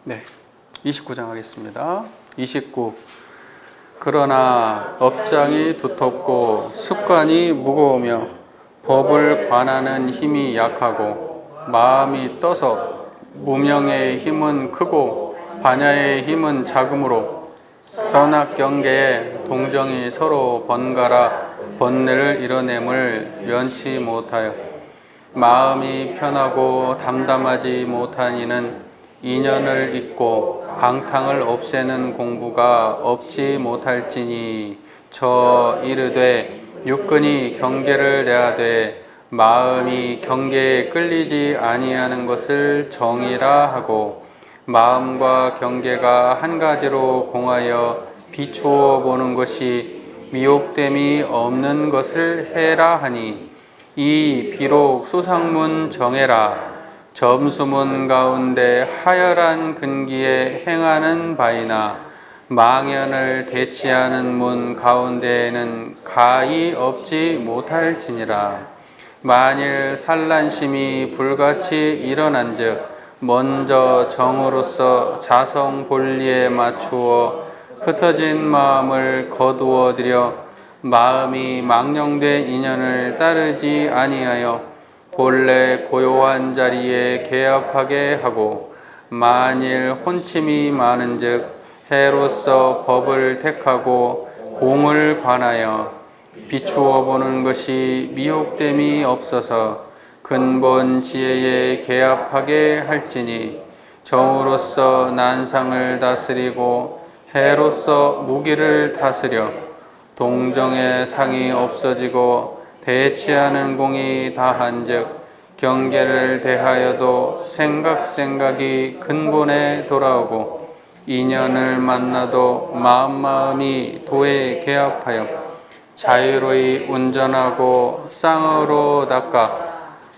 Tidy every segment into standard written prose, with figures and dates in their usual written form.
네, 29장 하겠습니다. 29. 그러나 업장이 두텁고 습관이 무거우며 법을 관하는 힘이 약하고 마음이 떠서 무명의 힘은 크고 반야의 힘은 작으므로 선악경계에 동정이 서로 번갈아 번뇌를 이뤄냄을 면치 못하여 마음이 편하고 담담하지 못한 이는 인연을 잇고 방탕을 없애는 공부가 없지 못할지니 저 이르되 육근이 경계를 내하되 마음이 경계에 끌리지 아니하는 것을 정이라 하고 마음과 경계가 한 가지로 공하여 비추어 보는 것이 미혹됨이 없는 것을 해라 하니 이 비록 수상문 정해라 점수문 가운데 하열한 근기에 행하는 바이나 망연을 대치하는 문 가운데에는 가히 없지 못할지니라. 만일 산란심이 불같이 일어난즉 먼저 정으로서 자성 본리에 맞추어 흩어진 마음을 거두어들여 마음이 망령된 인연을 따르지 아니하여 본래 고요한 자리에 개합하게 하고 만일 혼침이 많은즉 해로서 법을 택하고 공을 관하여 비추어 보는 것이 미혹됨이 없어서 근본 지혜에 개합하게 할지니 정으로서 난상을 다스리고 해로서 무기를 다스려 동정의 상이 없어지고 대치하는 공이 다한즉 경계를 대하여도 생각이 근본에 돌아오고 인연을 만나도 마음이 도에 개합하여 자유로이 운전하고 쌍으로 닦아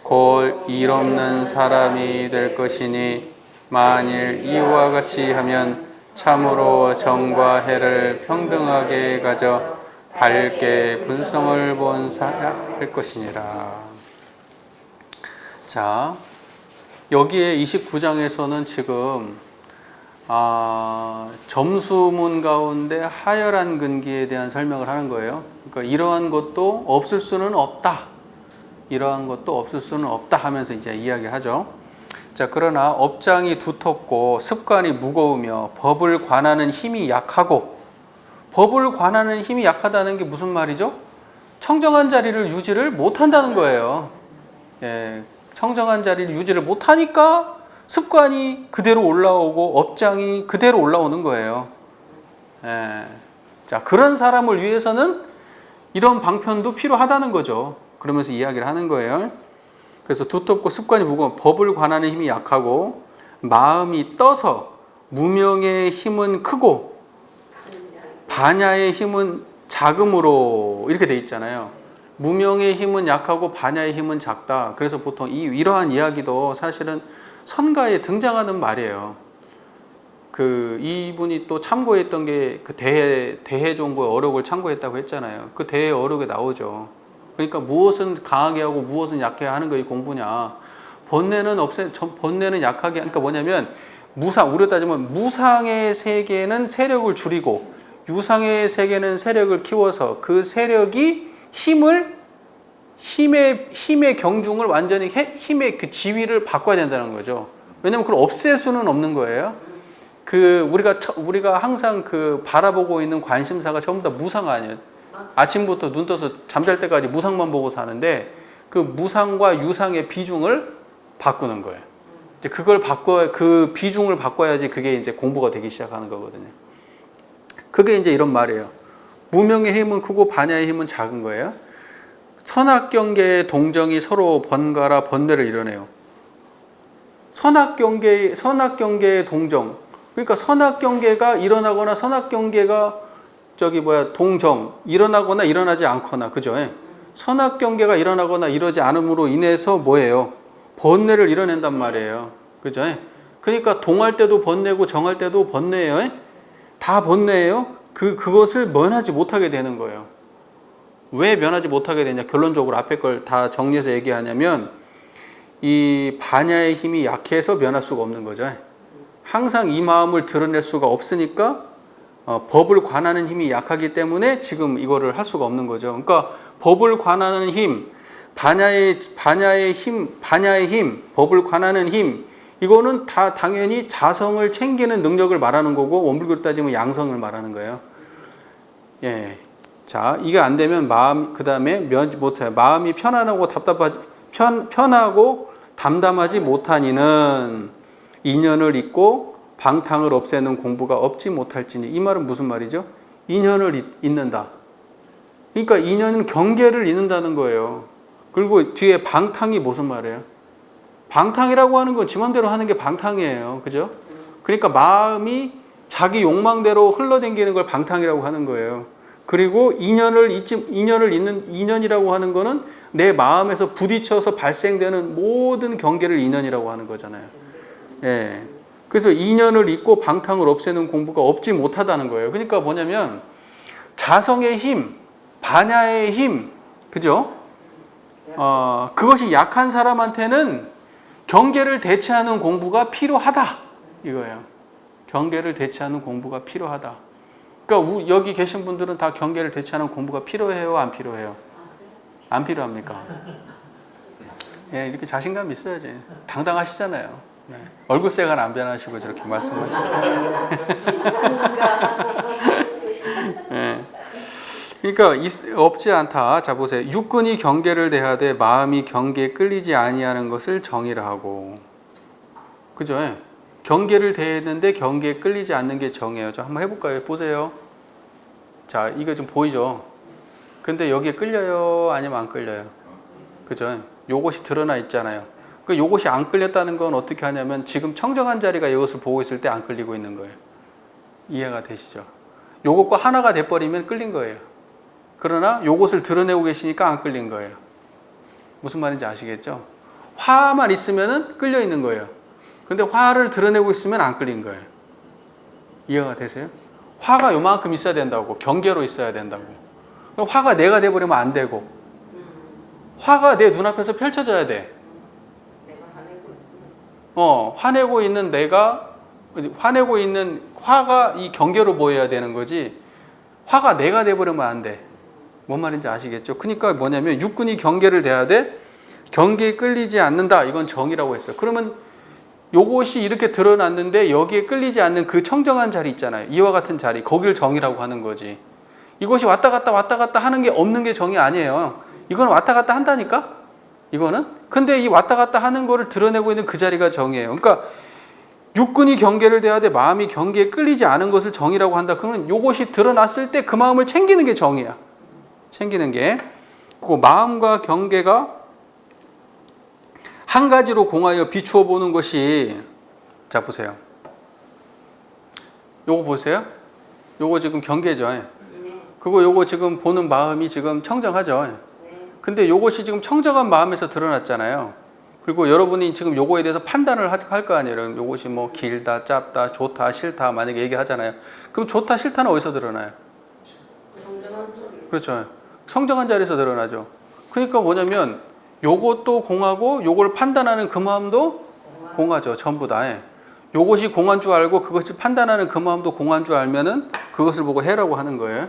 곧 일 없는 사람이 될 것이니 만일 이와 같이 하면 참으로 정과 해를 평등하게 가져 밝게 분성을 본 사람 할 것이니라. 자, 여기에 29장에서는 지금 점수문 가운데 하열한 근기에 대한 설명을 하는 거예요. 그러니까 이러한 것도 없을 수는 없다. 이러한 것도 없을 수는 없다 하면서 이제 이야기하죠. 자, 그러나 업장이 두텁고 습관이 무거우며 법을 관하는 힘이 약하고, 법을 관하는 힘이 약하다는 게 무슨 말이죠? 청정한 자리를 유지를 못한다는 거예요. 예, 청정한 자리를 유지를 못하니까 습관이 그대로 올라오고 업장이 그대로 올라오는 거예요. 예, 자, 그런 사람을 위해서는 이런 방편도 필요하다는 거죠. 그러면서 이야기를 하는 거예요. 그래서 두텁고 습관이 무거운 법을 관하는 힘이 약하고 마음이 떠서 무명의 힘은 크고 반야의 힘은 작음으로 이렇게 돼 있잖아요. 무명의 힘은 약하고 반야의 힘은 작다. 그래서 보통 이러한 이야기도 사실은 선가에 등장하는 말이에요. 이분이 또 참고했던 게 그 대해종고의 어록을 참고했다고 했잖아요. 그 대해 어록에 나오죠. 그러니까 무엇은 강하게 하고 무엇은 약하게 하는 것이 공부냐. 번뇌는 약하게, 그러니까 뭐냐면 우리가 따지면 무상의 세계는 세력을 줄이고 유상의 세계는 세력을 키워서 그 세력이 힘의 경중을 완전히 힘의 그 지위를 바꿔야 된다는 거죠. 왜냐면 그걸 없앨 수는 없는 거예요. 우리가 항상 바라보고 있는 관심사가 전부 다 무상 아니에요. 아침부터 눈 떠서 잠잘 때까지 무상만 보고 사는데 그 무상과 유상의 비중을 바꾸는 거예요. 이제 그 비중을 바꿔야지 그게 이제 공부가 되기 시작하는 거거든요. 그게 이제 이런 말이에요. 무명의 힘은 크고 반야의 힘은 작은 거예요. 선악경계의 동정이 서로 번갈아 번뇌를 이뤄내요. 선악경계의 동정. 그러니까 선악경계가 일어나거나 선악경계가 동정, 일어나거나 일어나지 않거나, 그죠? 선악경계가 일어나거나 이러지 않음으로 인해서 뭐예요? 번뇌를 이뤄낸단 말이에요. 그죠? 그러니까 동할 때도 번뇌고 정할 때도 번뇌예요. 다 번뇌예요. 그것을 면하지 못하게 되는 거예요. 왜 면하지 못하게 되냐? 결론적으로 앞에 걸 다 정리해서 얘기하냐면 이 반야의 힘이 약해서 면할 수가 없는 거죠. 항상 이 마음을 드러낼 수가 없으니까 법을 관하는 힘이 약하기 때문에 지금 이거를 할 수가 없는 거죠. 그러니까 법을 관하는 힘, 반야의 힘, 법을 관하는 힘, 이거는 다 당연히 자성을 챙기는 능력을 말하는 거고, 원불교로 따지면 양성을 말하는 거예요. 예. 자, 이게 안 되면 그 다음에 못해요. 마음이 편안하고 편하고 담담하지 못하니는 인연을 잇고 방탕을 없애는 공부가 없지 못할지니. 이 말은 무슨 말이죠? 인연을 잇는다. 그러니까 인연은 경계를 잇는다는 거예요. 그리고 뒤에 방탕이 무슨 말이에요? 방탕이라고 하는 건 지 맘대로 하는 게 방탕이에요. 그죠? 그러니까 마음이 자기 욕망대로 흘러댕기는 걸 방탕이라고 하는 거예요. 그리고 인연이라고 하는 거는 내 마음에서 부딪혀서 발생되는 모든 경계를 인연이라고 하는 거잖아요. 예. 그래서 인연을 잇고 방탕을 없애는 공부가 없지 못하다는 거예요. 그러니까 뭐냐면 자성의 힘, 반야의 힘, 그죠? 그것이 약한 사람한테는 경계를 대체하는 공부가 필요하다. 이거예요. 경계를 대체하는 공부가 필요하다. 그러니까 여기 계신 분들은 다 경계를 대체하는 공부가 필요해요? 안 필요해요? 안 필요합니까? 예, 이렇게 자신감 있어야지. 당당하시잖아요. 네. 얼굴색은 안 변하시고 저렇게 말씀하시죠. 네. 그러니까 없지 않다. 자 보세요. 육근이 경계를 대하되 마음이 경계에 끌리지 아니하는 것을 정의라 하고. 그죠? 경계를 대했는데 경계에 끌리지 않는 게 정이에요. 저 한번 해볼까요? 보세요. 자, 이거 좀 보이죠? 근데 여기에 끌려요? 아니면 안 끌려요? 그죠? 요것이 드러나 있잖아요. 그 요것이 안 끌렸다는 건 어떻게 하냐면 지금 청정한 자리가 이것을 보고 있을 때 안 끌리고 있는 거예요. 이해가 되시죠? 요것과 하나가 돼버리면 끌린 거예요. 그러나 요것을 드러내고 계시니까 안 끌린 거예요. 무슨 말인지 아시겠죠? 화만 있으면 끌려 있는 거예요. 근데 화를 드러내고 있으면 안 끌린 거예요. 이해가 되세요? 화가 요만큼 있어야 된다고. 경계로 있어야 된다고. 화가 내가 돼버리면 안 되고, 화가 내 눈앞에서 펼쳐져야 돼. 화내고 있는 화가 이 경계로 보여야 되는 거지, 화가 내가 돼버리면 안 돼. 뭔 말인지 아시겠죠? 그러니까 뭐냐면 육근이 경계를 대하되 경계에 끌리지 않는다. 이건 정이라고 했어요. 그러면 요것이 이렇게 드러났는데 여기에 끌리지 않는 그 청정한 자리 있잖아요. 이와 같은 자리, 거길 정이라고 하는 거지. 이것이 왔다 갔다 하는 게 없는 게 정이 아니에요. 이거는 왔다 갔다 한다니까? 이거는? 근데 이 왔다 갔다 하는 거를 드러내고 있는 그 자리가 정이에요. 그러니까 육근이 경계를 대하되 마음이 경계에 끌리지 않은 것을 정이라고 한다. 그러면 요것이 드러났을 때 그 마음을 챙기는 게 정이야. 챙기는 게. 그 마음과 경계가 한 가지로 공하여 비추어 보는 것이, 자 보세요. 요거 보세요. 요거 지금 경계죠. 네. 그리고 요거 지금 보는 마음이 지금 청정하죠. 네. 근데 요것이 지금 청정한 마음에서 드러났잖아요. 그리고 여러분이 지금 요거에 대해서 판단을 할 거 아니에요. 요것이 뭐 길다, 짧다, 좋다, 싫다 만약에 얘기하잖아요. 그럼 좋다, 싫다는 어디서 드러나요? 그렇죠. 청정한 자리에서 드러나죠. 그러니까 뭐냐면 요것도 공하고 요걸 판단하는 그 마음도 공하죠. 전부 다. 요것이 공한 줄 알고 그것을 판단하는 그 마음도 공한 줄 알면은 그것을 보고 해라고 하는 거예요.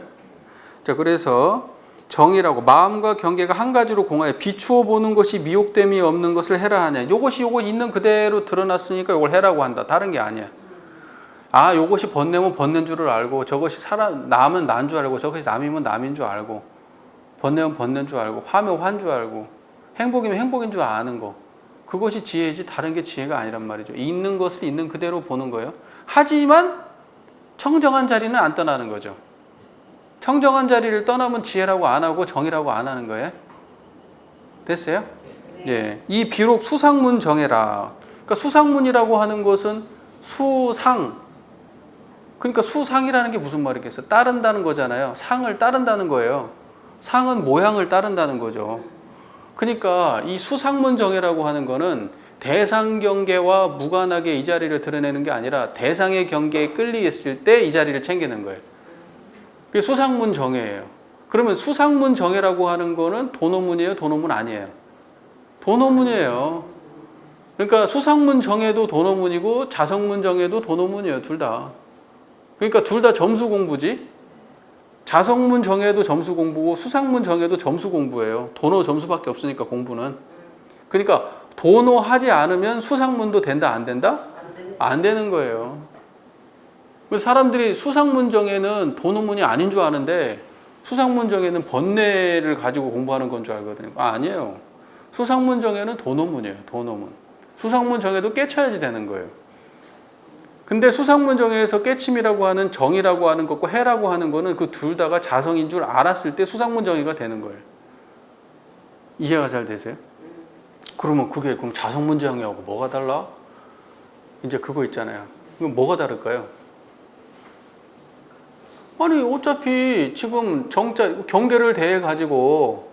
자, 그래서 정이라고 마음과 경계가 한 가지로 공하여 비추어 보는 것이 미혹됨이 없는 것을 해라 하냐. 요것이 요거 있는 그대로 드러났으니까 요걸 해라고 한다. 다른 게 아니야. 아, 요것이 번뇌면 번뇌인 줄을 알고, 저것이 남은 난 줄 알고, 저것이 남이면 남인 줄 알고, 번뇌면 번뇌인 줄 알고, 화면 화인 줄 알고, 행복이면 행복인 줄 아는 거. 그것이 지혜이지 다른 게 지혜가 아니란 말이죠. 있는 것을 있는 그대로 보는 거예요. 하지만 청정한 자리는 안 떠나는 거죠. 청정한 자리를 떠나면 지혜라고 안 하고 정이라고 안 하는 거예요. 됐어요? 네. 예. 이 비록 수상문 정해라. 그러니까 수상문이라고 하는 것은 수상. 그러니까 수상이라는 게 무슨 말이겠어요? 따른다는 거잖아요. 상을 따른다는 거예요. 상은 모양을 따른다는 거죠. 그러니까 이 수상문 정해라고 하는 거는 대상 경계와 무관하게 이 자리를 드러내는 게 아니라 대상의 경계에 끌리있을 때 이 자리를 챙기는 거예요. 그게 수상문 정해예요. 그러면 수상문 정해라고 하는 거는 도노문이에요? 도노문 아니에요? 도노문이에요. 그러니까 수상문 정해도 도노문이고 자성문 정해도 도노문이에요. 둘 다. 그러니까 둘 다 점수 공부지. 자성문 정해도 점수 공부고 수상문 정해도 점수 공부예요. 도노 점수밖에 없으니까 공부는. 그러니까 도노하지 않으면 수상문도 된다 안 된다? 안 되는 거예요. 사람들이 수상문 정에는 도노문이 아닌 줄 아는데 수상문 정에는 번뇌를 가지고 공부하는 건 줄 알거든요. 아니에요. 수상문 정에는 도노문이에요. 도노문. 수상문 정에도 깨쳐야지 되는 거예요. 근데 수상문 정에서 깨침이라고 하는 정이라고 하는 것과 해라고 하는 거는 그 둘 다가 자성인 줄 알았을 때 수상문 정의가 되는 거예요. 이해가 잘 되세요? 그러면 그게 그럼 자성문 정의하고 뭐가 달라? 이제 그거 있잖아요. 그럼 뭐가 다를까요? 아니 어차피 지금 경계를 대해 가지고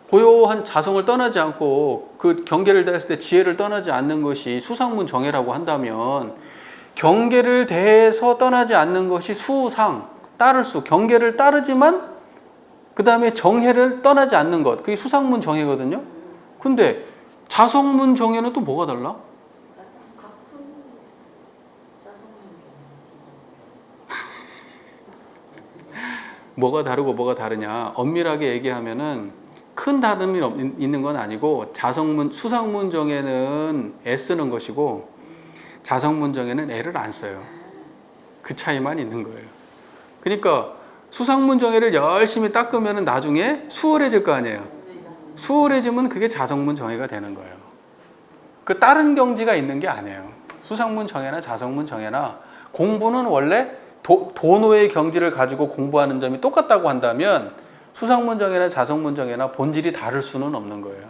고요한 자성을 떠나지 않고 그 경계를 대했을 때 지혜를 떠나지 않는 것이 수상문 정해라고 한다면 경계를 대해서 떠나지 않는 것이 수상, 따를 수, 경계를 따르지만 그 다음에 정해를 떠나지 않는 것, 그게 수상문 정해거든요. 근데 자성문 정해는 또 뭐가 달라? 뭐가 다르고 뭐가 다르냐? 엄밀하게 얘기하면은 큰 다름이 있는 건 아니고 수상문 정에는 애쓰는 것이고 자성문 정에는 애를 안 써요. 그 차이만 있는 거예요. 그러니까 수상문 정에를 열심히 닦으면 나중에 수월해질 거 아니에요. 수월해지면 그게 자성문 정해가 되는 거예요. 그 다른 경지가 있는 게 아니에요. 수상문 정해나 자성문 정해나 공부는 원래 도노의 경지를 가지고 공부하는 점이 똑같다고 한다면 수상문 정해나 자성문 정해나 본질이 다를 수는 없는 거예요.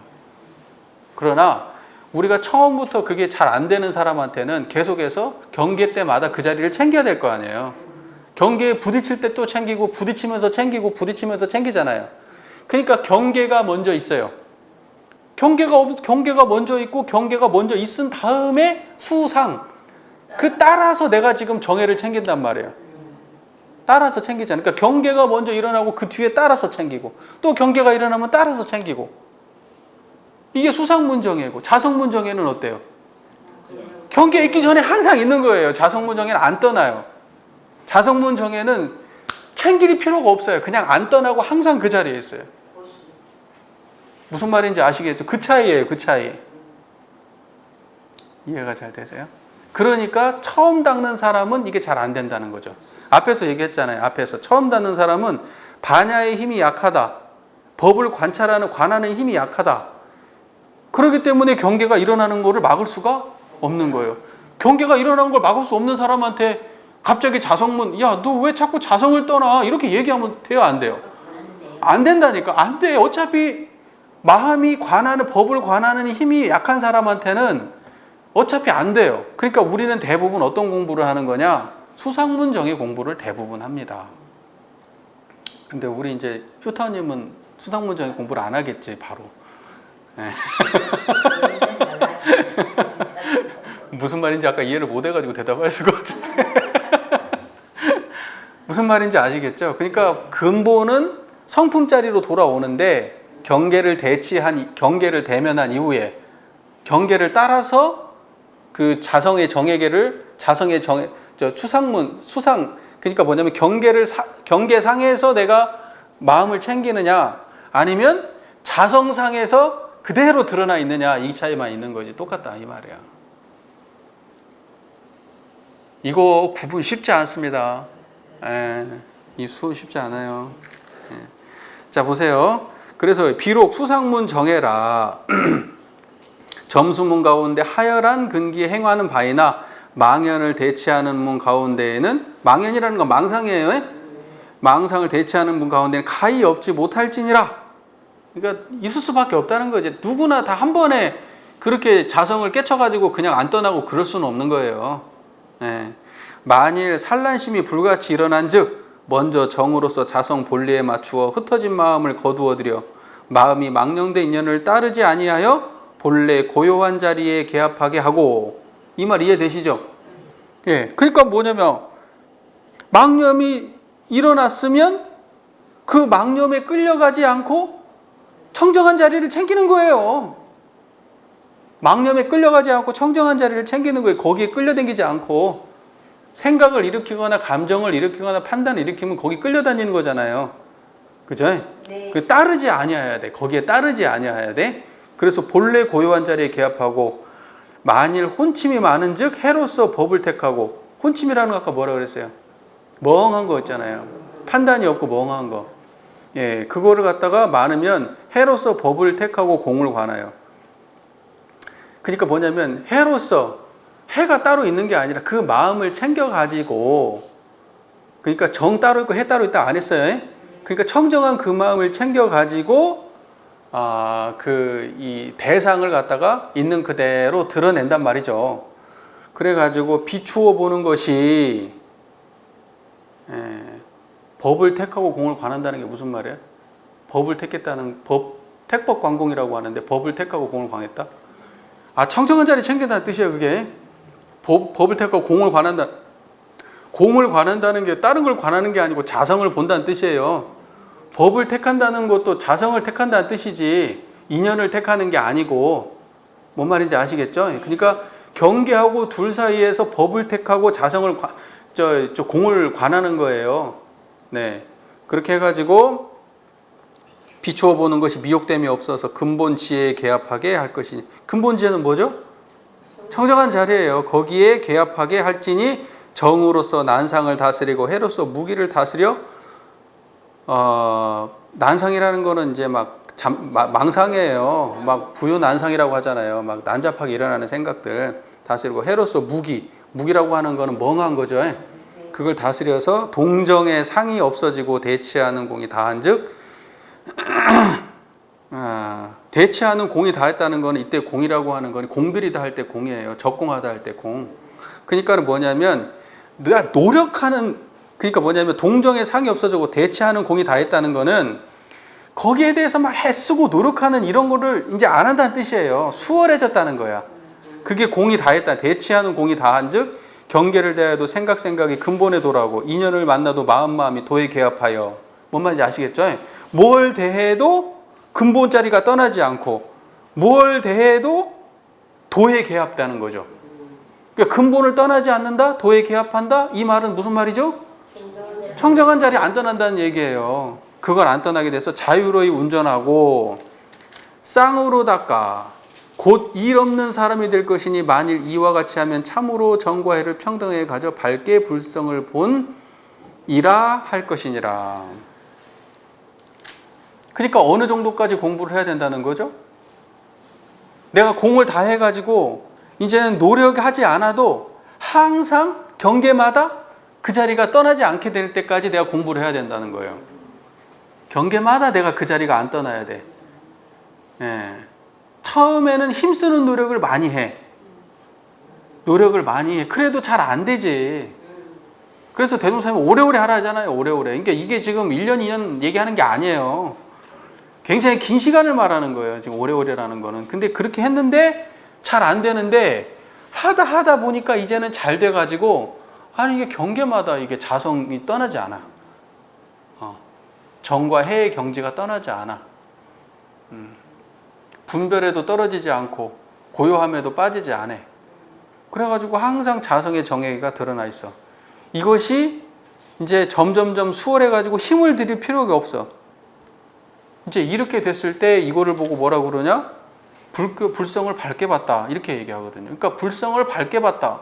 그러나 우리가 처음부터 그게 잘 안 되는 사람한테는 계속해서 경계 때마다 그 자리를 챙겨야 될 거 아니에요. 경계에 부딪힐 때 또 챙기고 부딪히면서 챙기고 부딪히면서 챙기잖아요. 그러니까 경계가 먼저 있어요. 경계가 먼저 있고 경계가 먼저 있은 다음에 수상. 그 따라서 내가 지금 정해를 챙긴단 말이에요. 따라서 챙기잖아요. 그러니까 경계가 먼저 일어나고 그 뒤에 따라서 챙기고 또 경계가 일어나면 따라서 챙기고 이게 수상문 정해고 자성문 정해는 어때요? 경계 있기 전에 항상 있는 거예요. 자성문 정해는 안 떠나요. 자성문 정해는 챙길 필요가 없어요. 그냥 안 떠나고 항상 그 자리에 있어요. 무슨 말인지 아시겠죠? 그 차이예요. 그 차이. 이해가 잘 되세요? 그러니까 처음 닦는 사람은 이게 잘 안 된다는 거죠. 앞에서 얘기했잖아요. 앞에서 처음 닦는 사람은 반야의 힘이 약하다. 법을 관하는 힘이 약하다. 그렇기 때문에 경계가 일어나는 것을 막을 수가 없는 거예요. 경계가 일어나는 걸 막을 수 없는 사람한테 갑자기 자성문, 야, 너 왜 자꾸 자성을 떠나? 이렇게 얘기하면 돼요? 안 돼요? 안 된다니까. 안 돼. 어차피 마음이 법을 관하는 힘이 약한 사람한테는 어차피 안 돼요. 그러니까 우리는 대부분 어떤 공부를 하는 거냐? 수상문 정의 공부를 대부분 합니다. 근데 우리 이제 휴타님은 수상문 정의 공부를 안 하겠지, 바로. 네. 무슨 말인지 아까 이해를 못 해가지고 대답할 수가 없는데. 무슨 말인지 아시겠죠? 그러니까 근본은 성품자리로 돌아오는데 경계를 대면한 이후에 경계를 따라서 그 수상, 그러니까 뭐냐면 경계상에서 내가 마음을 챙기느냐 아니면 자성상에서 그대로 드러나 있느냐 이 차이만 있는 거지 똑같다 이 말이야. 이거 구분 쉽지 않습니다. 이 수업 쉽지 않아요. 자 보세요. 그래서 비록 수상문 정해라 점수문 가운데 하열한 근기에 행하는 바이나 망연을 대치하는 문 가운데에는 망연이라는 건 망상이에요. 망상을 대치하는 문 가운데는 가히 없지 못할지니라. 그러니까 있을 수밖에 없다는 거지. 누구나 다 한 번에 그렇게 자성을 깨쳐가지고 그냥 안 떠나고 그럴 수는 없는 거예요. 만일 산란심이 불같이 일어난즉 먼저 정으로서 자성 본리에 맞추어 흩어진 마음을 거두어들여 마음이 망령된 인연을 따르지 아니하여 본래 고요한 자리에 개합하게 하고 이 말 이해되시죠? 예, 그러니까 뭐냐면 망념이 일어났으면 그 망념에 끌려가지 않고 청정한 자리를 챙기는 거예요. 망념에 끌려가지 않고 청정한 자리를 챙기는 거예요. 거기에 끌려다니지 않고 생각을 일으키거나 감정을 일으키거나 판단을 일으키면 거기 끌려다니는 거잖아요. 그죠? 네. 그 따르지 아니어야 돼. 거기에 따르지 아니어야 돼. 그래서 본래 고요한 자리에 개합하고 만일 혼침이 많은즉 해로서 법을 택하고 혼침이라는 거 아까 뭐라 그랬어요? 멍한 거 있잖아요. 판단이 없고 멍한 거. 예, 그거를 갖다가 많으면 해로서 법을 택하고 공을 관하여. 그러니까 뭐냐면 해로서 해가 따로 있는 게 아니라 그 마음을 챙겨가지고 그러니까 정 따로 있고 해 따로 있다 안 했어요. 그러니까 청정한 그 마음을 챙겨가지고 이 대상을 갖다가 있는 그대로 드러낸단 말이죠. 그래가지고 비추어 보는 것이 법을 택하고 공을 관한다는 게 무슨 말이에요? 법을 택했다는 택법 관공이라고 하는데 법을 택하고 공을 관했다? 청정한 자리 챙긴다는 뜻이에요, 그게. 법을 택하고 공을 관한다. 공을 관한다는 게 다른 걸 관하는 게 아니고 자성을 본다는 뜻이에요. 법을 택한다는 것도 자성을 택한다는 뜻이지 인연을 택하는 게 아니고 뭔 말인지 아시겠죠? 그러니까 경계하고 둘 사이에서 법을 택하고 자성을 공을 관하는 거예요. 네, 그렇게 해가지고 비추어 보는 것이 미혹됨이 없어서 근본 지혜에 개합하게 할 것이니 근본 지혜는 뭐죠? 청정한 자리예요. 거기에 개합하게 할지니 정으로서 난상을 다스리고 해로서 무기를 다스려 난상이라는 거는 이제 망상이에요. 막 부요 난상이라고 하잖아요. 막 난잡하게 일어나는 생각들 다스리고 해로서 무기라고 하는 거는 멍한 거죠. 그걸 다스려서 동정의 상이 없어지고 대치하는 공이 다한즉 대치하는 공이 다했다는 거는 이때 공이라고 하는 건 공들이다 할 때 공이에요. 적공하다 할 때 공. 그러니까는 뭐냐면 내가 노력하는 그러니까 뭐냐면 동정의 상이 없어지고 대치하는 공이 다했다는 거는 거기에 대해서 막 애쓰고 노력하는 이런 거를 이제 안 한다는 뜻이에요. 수월해졌다는 거야. 그게 공이 다했다. 대치하는 공이 다한즉 경계를 대해도 생각이 근본에 도라고 인연을 만나도 마음이 도에 개합하여 뭔 말인지 아시겠죠? 뭘 대해도 근본 자리가 떠나지 않고 뭘 대해도 도에 개합되는 거죠. 그러니까 근본을 떠나지 않는다, 도에 개합한다. 이 말은 무슨 말이죠? 청정한 자리 안 떠난다는 얘기예요. 그걸 안 떠나게 돼서 자유로이 운전하고 쌍으로 닦아 곧 일 없는 사람이 될 것이니 만일 이와 같이 하면 참으로 정과 해를 평등하게 가져 밝게 불성을 본이라 할 것이니라. 그러니까 어느 정도까지 공부를 해야 된다는 거죠? 내가 공을 다 해가지고 이제는 노력하지 않아도 항상 경계마다 그 자리가 떠나지 않게 될 때까지 내가 공부를 해야 된다는 거예요. 경계마다 내가 그 자리가 안 떠나야 돼. 처음에는 힘쓰는 노력을 많이 해. 그래도 잘 안 되지. 그래서 대동사님은 오래오래 하라 하잖아요. 오래오래. 그러니까 이게 지금 1년, 2년 얘기하는 게 아니에요. 굉장히 긴 시간을 말하는 거예요. 지금 오래오래라는 거는. 근데 그렇게 했는데 잘 안 되는데 하다 보니까 이제는 잘 돼가지고 이게 경계마다 이게 자성이 떠나지 않아. 정과 해의 경지가 떠나지 않아. 분별에도 떨어지지 않고 고요함에도 빠지지 않아. 그래가지고 항상 자성의 정의가 드러나 있어. 이것이 이제 점점점 수월해가지고 힘을 들일 필요가 없어. 이제 이렇게 됐을 때 이거를 보고 뭐라고 그러냐? 불성을 밝게 봤다. 이렇게 얘기하거든요. 그러니까 불성을 밝게 봤다.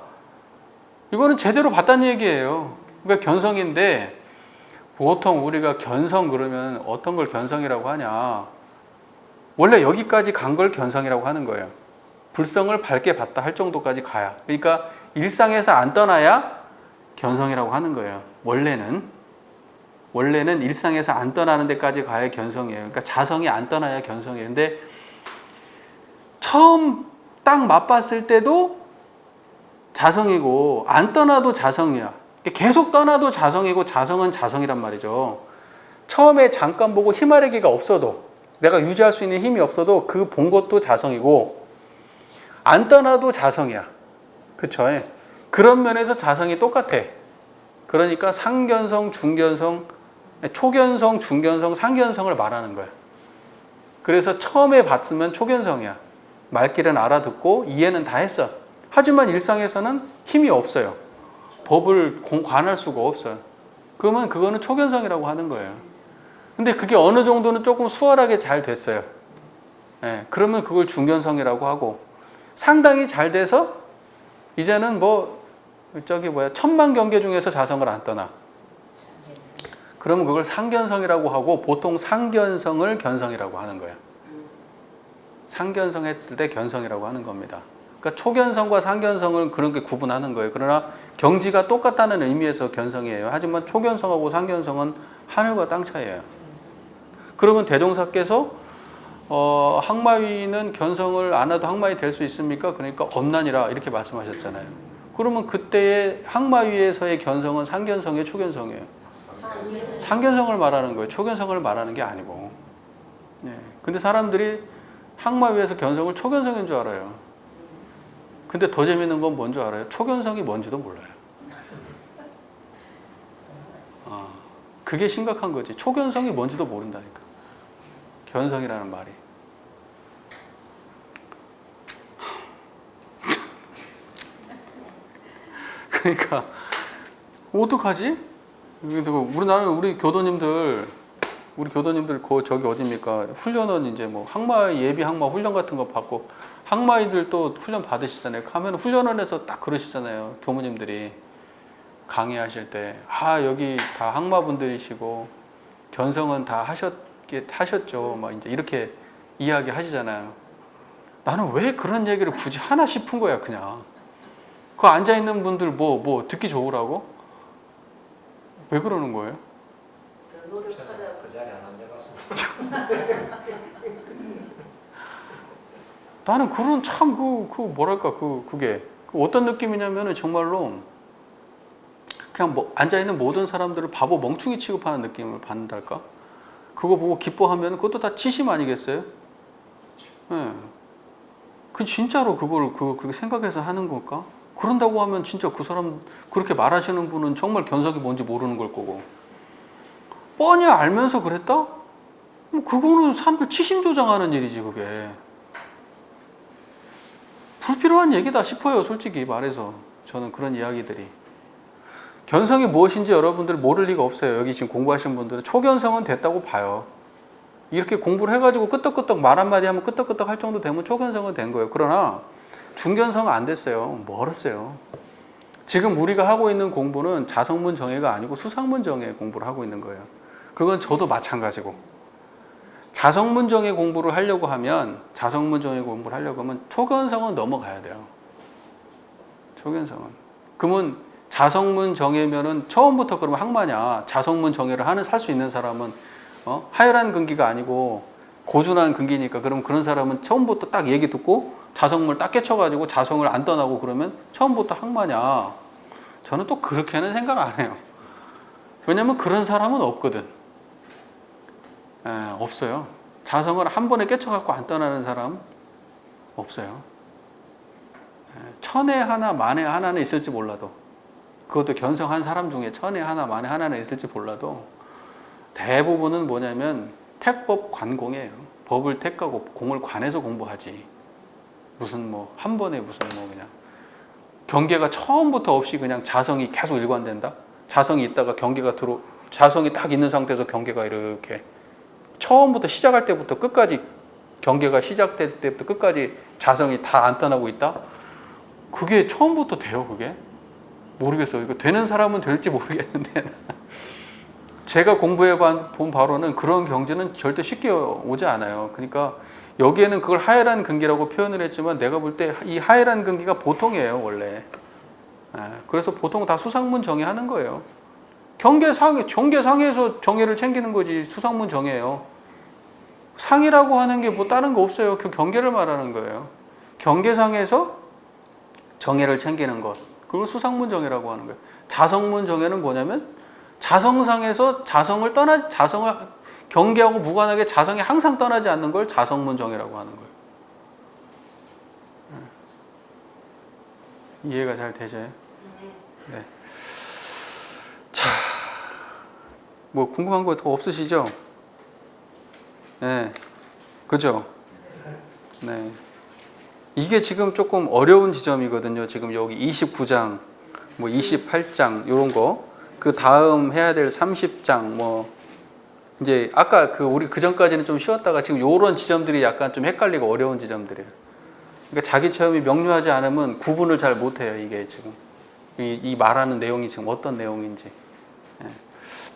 이거는 제대로 봤다는 얘기예요. 그러니까 견성인데 보통 우리가 견성 그러면 어떤 걸 견성이라고 하냐? 원래 여기까지 간 걸 견성이라고 하는 거예요. 불성을 밝게 봤다 할 정도까지 가야. 그러니까 일상에서 안 떠나야 견성이라고 하는 거예요. 원래는 일상에서 안 떠나는 데까지 가야 견성이에요. 그러니까 자성이 안 떠나야 견성이에요. 근데 처음 딱 맛봤을 때도 자성이고 안 떠나도 자성이야. 계속 떠나도 자성이고 자성은 자성이란 말이죠. 처음에 잠깐 보고 힘아래기가 없어도 내가 유지할 수 있는 힘이 없어도 그 본 것도 자성이고 안 떠나도 자성이야. 그쵸? 그런 면에서 자성이 똑같아. 그러니까 상견성, 중견성, 초견성, 중견성, 상견성을 말하는 거야. 그래서 처음에 봤으면 초견성이야. 말귀는 알아듣고 이해는 다 했어. 하지만 일상에서는 힘이 없어요. 법을 관할 수가 없어요. 그러면 그거는 초견성이라고 하는 거예요. 근데 그게 어느 정도는 조금 수월하게 잘 됐어요. 예, 그러면 그걸 중견성이라고 하고, 상당히 잘 돼서 이제는 천만 경계 중에서 자성을 안 떠나. 그러면 그걸 상견성이라고 하고, 보통 상견성을 견성이라고 하는 거예요. 상견성 했을 때 견성이라고 하는 겁니다. 그러니까 초견성과 상견성을 그렇게 구분하는 거예요. 그러나 경지가 똑같다는 의미에서 견성이에요. 하지만 초견성하고 상견성은 하늘과 땅 차이예요. 그러면 대종사께서 항마위는 견성을 안 해도 항마위 될 수 있습니까? 그러니까 없나니라 이렇게 말씀하셨잖아요. 그러면 그때의 항마위에서의 견성은 상견성이에요, 초견성이에요? 상견성을 말하는 거예요. 초견성을 말하는 게 아니고. 네. 근데 사람들이 항마위에서 견성을 초견성인 줄 알아요. 근데 더 재밌는 건 뭔 줄 알아요? 초견성이 뭔지도 몰라요. 그게 심각한 거지. 초견성이 뭔지도 모른다니까. 견성이라는 말이. 그러니까 어떡하지? 우리 교도님들 저기 어딥니까? 훈련은 이제 항마 예비 항마 훈련 같은 거 받고, 항마이들 또 훈련 받으시잖아요. 가면 훈련원에서 딱 그러시잖아요. 교무님들이 강의하실 때, 여기 다 항마분들이시고 견성은 다 하셨죠. 막 이제 이렇게 이야기 하시잖아요. 나는 왜 그런 얘기를 굳이 하나 싶은 거야, 그냥. 그 앉아 있는 분들 듣기 좋으라고? 왜 그러는 거예요? 그 자리에 안 앉아봤습니다. 나는 그런 그게 어떤 느낌이냐면은 정말로 그냥 앉아있는 모든 사람들을 바보 멍충이 취급하는 느낌을 받는달까? 그거 보고 기뻐하면 그것도 다 치심 아니겠어요? 네. 그 진짜로 그걸 그렇게 생각해서 하는 걸까? 그런다고 하면 진짜 그 사람 그렇게 말하시는 분은 정말 견성이 뭔지 모르는 걸 거고, 뻔히 알면서 그랬다? 그거는 사람들 치심 조장하는 일이지. 그게 불필요한 얘기다 싶어요, 솔직히 말해서. 저는 그런 이야기들이. 견성이 무엇인지 여러분들 모를 리가 없어요. 여기 지금 공부하신 분들은 초견성은 됐다고 봐요. 이렇게 공부를 해가지고 끄떡끄떡 말 한마디 하면 끄떡끄떡 할 정도 되면 초견성은 된 거예요. 그러나 중견성은 안 됐어요. 멀었어요. 지금 우리가 하고 있는 공부는 자성문 정예가 아니고 수상문 정예 공부를 하고 있는 거예요. 그건 저도 마찬가지고. 자성문 정예 공부를 하려고 하면 초견성은 넘어가야 돼요. 초견성은. 그러면 자성문 정예면은 처음부터 그러면 항마냐? 자성문 정예를 살 수 있는 사람은 하열한 근기가 아니고 고준한 근기니까, 그럼 그런 사람은 처음부터 딱 얘기 듣고 자성문을 딱 깨쳐가지고 자성을 안 떠나고 그러면 처음부터 항마냐? 저는 또 그렇게는 생각 안 해요. 왜냐면 그런 사람은 없거든. 없어요. 자성을 한 번에 깨쳐갖고 안 떠나는 사람 없어요. 천에 하나 만에 하나는 있을지 몰라도, 그것도 견성한 사람 중에 천에 하나 만에 하나는 있을지 몰라도 대부분은 뭐냐면 택법 관공이에요. 법을 택하고 공을 관해서 공부하지. 무슨 한 번에 그냥 경계가 처음부터 없이 그냥 자성이 계속 일관된다? 자성이 있다가 자성이 딱 있는 상태에서 경계가 이렇게 처음부터 시작할 때부터 끝까지, 경계가 시작될 때부터 끝까지 자성이 다 안 떠나고 있다? 그게 처음부터 돼요, 그게? 모르겠어요. 이거 되는 사람은 될지 모르겠는데 제가 공부해 본 바로는 그런 경지는 절대 쉽게 오지 않아요. 그러니까 여기에는 그걸 하열한 근기라고 표현을 했지만 내가 볼 때 이 하열한 근기가 보통이에요, 원래. 그래서 보통 다 수상문 정예하는 거예요. 경계상에서 정예를 챙기는 거지. 수상문 정예예요. 상이라고 하는 게 다른 거 없어요. 그 경계를 말하는 거예요. 경계상에서 정예를 챙기는 것, 그걸 수상문 정예라고 하는 거예요. 자성문 정예는 뭐냐면 자성상에서 자성을 경계하고 무관하게 자성이 항상 떠나지 않는 걸 자성문 정예라고 하는 거예요. 이해가 잘 되죠? 네. 자, 궁금한 거 더 없으시죠? 네. 그죠? 네. 이게 지금 조금 어려운 지점이거든요. 지금 여기 29장, 뭐 28장 이런 거, 그 다음 해야 될 30장, 뭐 이제 아까 우리 그 전까지는 좀 쉬웠다가 지금 이런 지점들이 약간 좀 헷갈리고 어려운 지점들이에요. 그러니까 자기 체험이 명료하지 않으면 구분을 잘 못해요. 이게 지금 이 말하는 내용이 지금 어떤 내용인지. 예.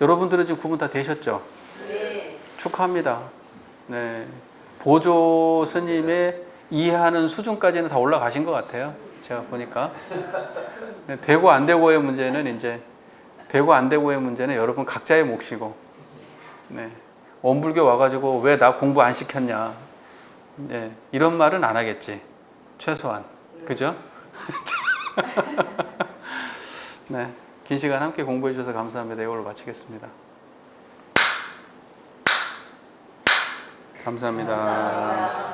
여러분들은 지금 구분 다 되셨죠? 네. 축하합니다. 네. 보조 스님의 이해하는 수준까지는 다 올라가신 것 같아요. 제가 보니까. 네, 되고 안 되고의 문제는 이제 되고 안 되고의 문제는 여러분 각자의 몫이고. 네. 원불교 와가지고 왜 나 공부 안 시켰냐. 네. 이런 말은 안 하겠지. 최소한. 그죠? 네. 긴 시간 함께 공부해 주셔서 감사합니다. 이걸로 마치겠습니다. 감사합니다.